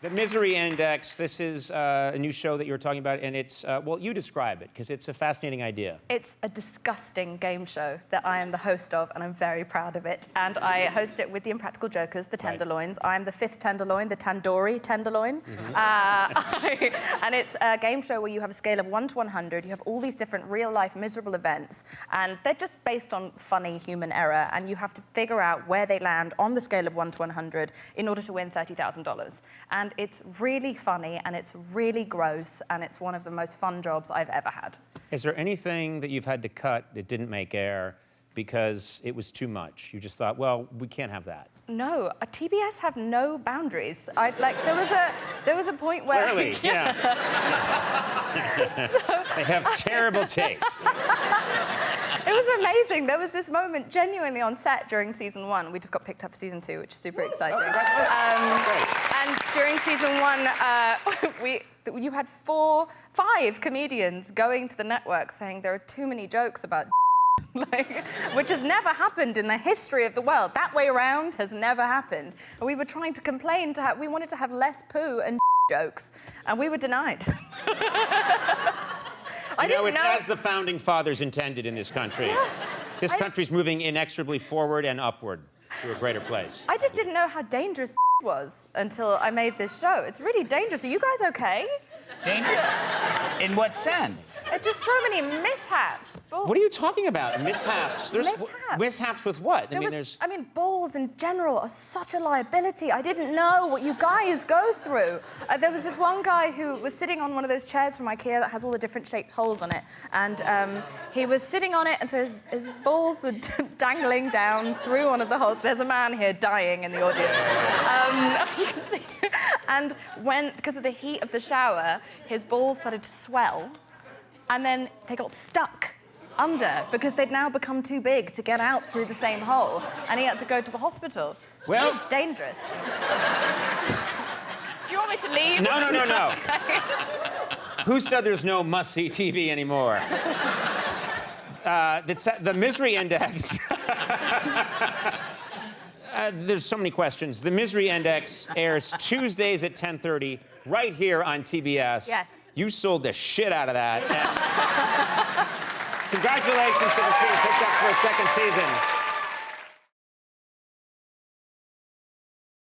The Misery Index, this is a new show that you were talking about, and it's, well, you describe it, because it's a fascinating idea. It's a disgusting game show that I am the host of, and I'm very proud of it. And I host it with the Impractical Jokers, the Tenderloins. Right. I'm the fifth Tenderloin, the Tandoori Tenderloin. Mm-hmm. And it's a game show where you have a scale of 1 to 100. You have all these different real-life miserable events, and they're just based on funny human error, and you have to figure out where they land on the scale of 1 to 100 in order to win $30,000. And it's really funny, and it's really gross, and it's one of the most fun jobs I've ever had. Is there anything that you've had to cut that didn't make air because it was too much? You just thought, well, we can't have that. No, TBS have no boundaries. There was a point where... Clearly, yeah. They have terrible taste. It was amazing. There was this moment genuinely on set during season 1. We just got picked up for season 2, which is super exciting. And during season 1, you had 5 comedians going to the network saying there are too many jokes about which has never happened in the history of the world. That way around has never happened. And we were trying to complain we wanted to have less poo and jokes, and we were denied. It's as the founding fathers intended in this country. Yeah. This country's moving inexorably forward and upward to a greater place. I just didn't know how dangerous was until I made this show. It's really dangerous. Are you guys okay? Dangerous? In what sense? It's just so many mishaps. What are you talking about? Mishaps? Mishaps with what? I mean, balls in general are such a liability. I didn't know what you guys go through. There was this one guy who was sitting on one of those chairs from IKEA that has all the different shaped holes on it. And he was sitting on it, and so his balls were dangling down through one of the holes. There's a man here dying in the audience. You can see. And because of the heat of the shower, his balls started to swell, and then they got stuck under because they'd now become too big to get out through the same hole, and he had to go to the hospital. Well, really dangerous. Do you want me to leave? No. Who said there's no must-see TV anymore? The Misery Index. There's so many questions. The Misery Index airs Tuesdays at 10:30 right here on TBS. Yes. You sold the shit out of that. Congratulations to the team picked up for a second season.